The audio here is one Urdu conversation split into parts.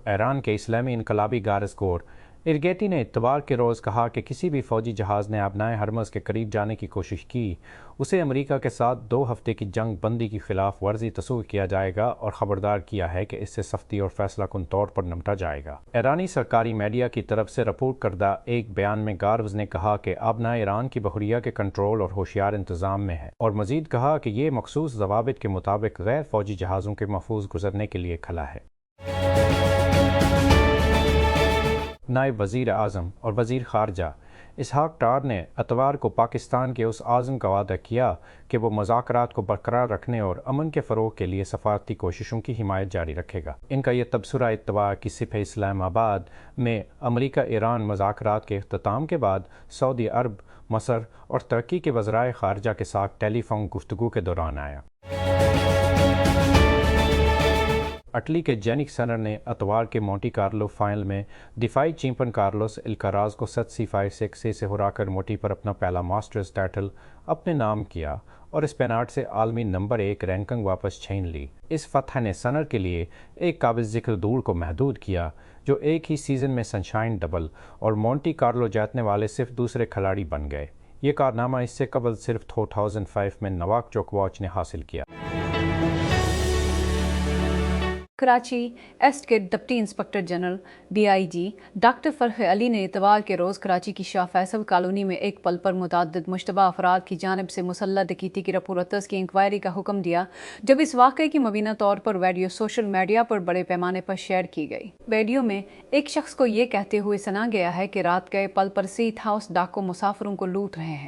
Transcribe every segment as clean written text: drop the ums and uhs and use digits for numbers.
ایران کے اسلامی انقلابی گارد کور ارگیٹی نے اتوار کے روز کہا کہ کسی بھی فوجی جہاز نے آبنائے ہرمز کے قریب جانے کی کوشش کی اسے امریکہ کے ساتھ 2 ہفتے کی جنگ بندی کی خلاف ورزی تصور کیا جائے گا اور خبردار کیا ہے کہ اس سے سختی اور فیصلہ کن طور پر نمٹا جائے گا۔ ایرانی سرکاری میڈیا کی طرف سے رپورٹ کردہ ایک بیان میں گارز نے کہا کہ آبنائے ایران کی بحریہ کے کنٹرول اور ہوشیار انتظام میں ہے، اور مزید کہا کہ یہ مخصوص ضوابط کے مطابق غیر فوجی جہازوں کے محفوظ گزرنے کے لیے کھلا ہے۔ نائب وزیر اعظم اور وزیر خارجہ اسحاق ڈار نے اتوار کو پاکستان کے اس عزم کا وعدہ کیا کہ وہ مذاکرات کو برقرار رکھنے اور امن کے فروغ کے لیے سفارتی کوششوں کی حمایت جاری رکھے گا۔ ان کا یہ تبصرہ اتوار کی صبح اسلام آباد میں امریکہ ایران مذاکرات کے اختتام کے بعد سعودی عرب، مصر اور ترکی کے وزرائے خارجہ کے ساتھ ٹیلی فون گفتگو کے دوران آیا۔ اٹلی کے جینک سنر نے اتوار کے مونٹی کارلو فائنل میں دفاعی چیمپئن کارلوس الکراز کو 7-6 سے ہرا کر موٹی پر اپنا پہلا ماسٹرز ٹائٹل اپنے نام کیا اور اس پینارٹ سے عالمی نمبر 1 رینکنگ واپس چھین لی۔ اس فتح نے سنر کے لیے ایک قابل ذکر دوڑ کو محدود کیا جو ایک ہی سیزن میں سنشائن ڈبل اور مونٹی کارلو جیتنے والے صرف دوسرے کھلاڑی بن گئے۔ یہ کارنامہ اس سے قبل صرف 2005 میں نواک جوکووچ نے حاصل کیا۔ کراچی ایسٹ کے deputy inspector general DIG doctor Farah Ali نے اتوار کے روز کراچی کی شاہ فیصل کالونی میں ایک پل پر متعدد مشتبہ افراد کی جانب سے مسلح ڈکیتی کی رپورٹرز کی انکوائری کا حکم دیا، جب اس واقعے کی مبینہ طور پر ویڈیو سوشل میڈیا پر بڑے پیمانے پر شیئر کی گئی۔ ویڈیو میں ایک شخص کو یہ کہتے ہوئے سنا گیا ہے کہ رات گئے پل پر سیٹ ہاؤس ڈاکو مسافروں کو لوٹ رہے ہیں۔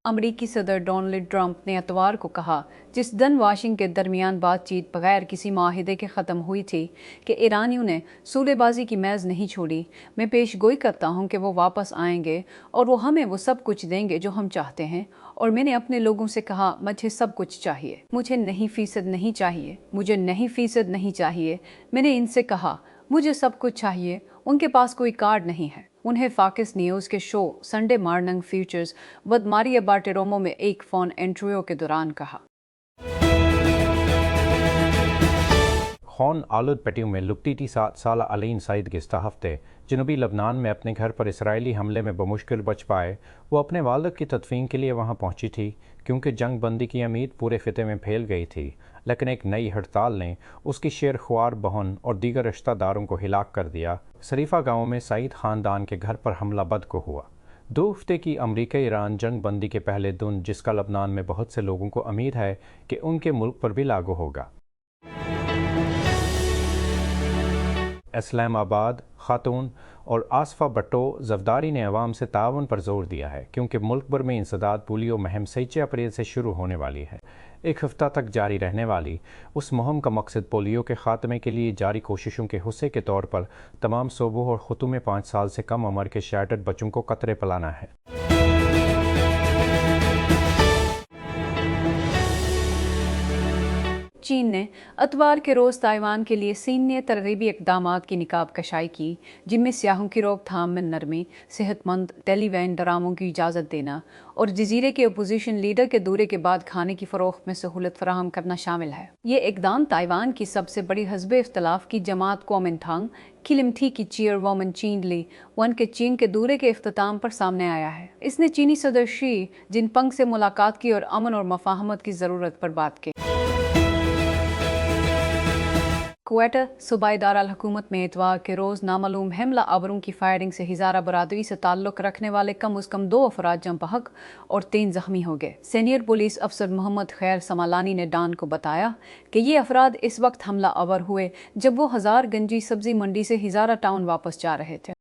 امریکی صدر ڈونلڈ ٹرمپ نے اتوار کو کہا، جس دن واشنگٹن کے درمیان بات چیت بغیر کسی معاہدے کے ختم ہوئی تھی، کہ ایرانیوں نے صلح بازی کی میز نہیں چھوڑی۔ میں پیش گوئی کرتا ہوں کہ وہ واپس آئیں گے اور وہ ہمیں وہ سب کچھ دیں گے جو ہم چاہتے ہیں، اور میں نے اپنے لوگوں سے کہا مجھے سب کچھ چاہیے، مجھے 9% نہیں چاہیے، مجھے 9% نہیں چاہیے۔ میں نے ان سے کہا مجھے سب کچھ چاہیے۔ ان کے پاس کوئی کارڈ نہیں ہے۔ انہیں فاکس نیوز کے شو سنڈے مارننگ فیوچرز ود ماریا بارٹیرومو میں ایک فون انٹرویو کے دوران کہا۔ خون آلود پیٹیوں میں لبنانی 7 سالہ علین سعید گزشتہ ہفتے جنوبی لبنان میں اپنے گھر پر اسرائیلی حملے میں بمشکل بچ پائے۔ وہ اپنے والد کی تدفین کے لیے وہاں پہنچی تھی کیونکہ جنگ بندی کی امید پورے خطے میں پھیل گئی تھی، لیکن ایک نئی ہڑتال نے اس کی شیر خوار بہن اور دیگر رشتہ داروں کو ہلاک کر دیا۔ شریفہ گاؤں میں سعید خاندان کے گھر پر حملہ بد کو ہوا۔ 2 ہفتے کی امریکہ ایران جنگ بندی کے پہلے دن، جس کا لبنان میں بہت سے لوگوں کو امید ہے کہ ان کے ملک پر بھی لاگو ہوگا۔ اسلام آباد خاتون اور آصفہ بھٹو زفداری نے عوام سے تعاون پر زور دیا ہے کیونکہ ملک بھر میں انسداد پولیو مہم 6 اپریل سے شروع ہونے والی ہے۔ 1 ہفتہ تک جاری رہنے والی اس مہم کا مقصد پولیو کے خاتمے کے لیے جاری کوششوں کے حصے کے طور پر تمام صوبوں اور خطوں میں 5 سال سے کم عمر کے شیٹرڈ بچوں کو قطرے پلانا ہے۔ چین نے اتوار کے روز تائیوان کے لیے سینئر ترغیبی اقدامات کی نقاب کشائی کی، جن میں سیاحوں کی روک تھام میں نرمی، صحت مند ٹیلی وین ڈراموں کی اجازت دینا اور جزیرے کے اپوزیشن لیڈر کے دورے کے بعد کھانے کی فروخت میں سہولت فراہم کرنا شامل ہے۔ یہ اقدام تائیوان کی سب سے بڑی حزب اختلاف کی جماعت کومنٹانگ کلمتھی کی چیئر وومن چین لی ون کے چین کے دورے کے اختتام پر سامنے آیا ہے۔ اس نے چینی صدر شی جن پنگ سے ملاقات کی اور امن اور مفاہمت کی ضرورت پر بات کی۔ کوئٹہ صوبائی دارالحکومت میں اتوار کے روز نامعلوم حملہ آوروں کی فائرنگ سے ہزارہ برادری سے تعلق رکھنے والے کم از کم 2 افراد جاں بحق اور 3 زخمی ہو گئے۔ سینئر پولیس افسر محمد خیر سمالانی نے ڈان کو بتایا کہ یہ افراد اس وقت حملہ آور ہوئے جب وہ ہزار گنجی سبزی منڈی سے ہزارہ ٹاؤن واپس جا رہے تھے۔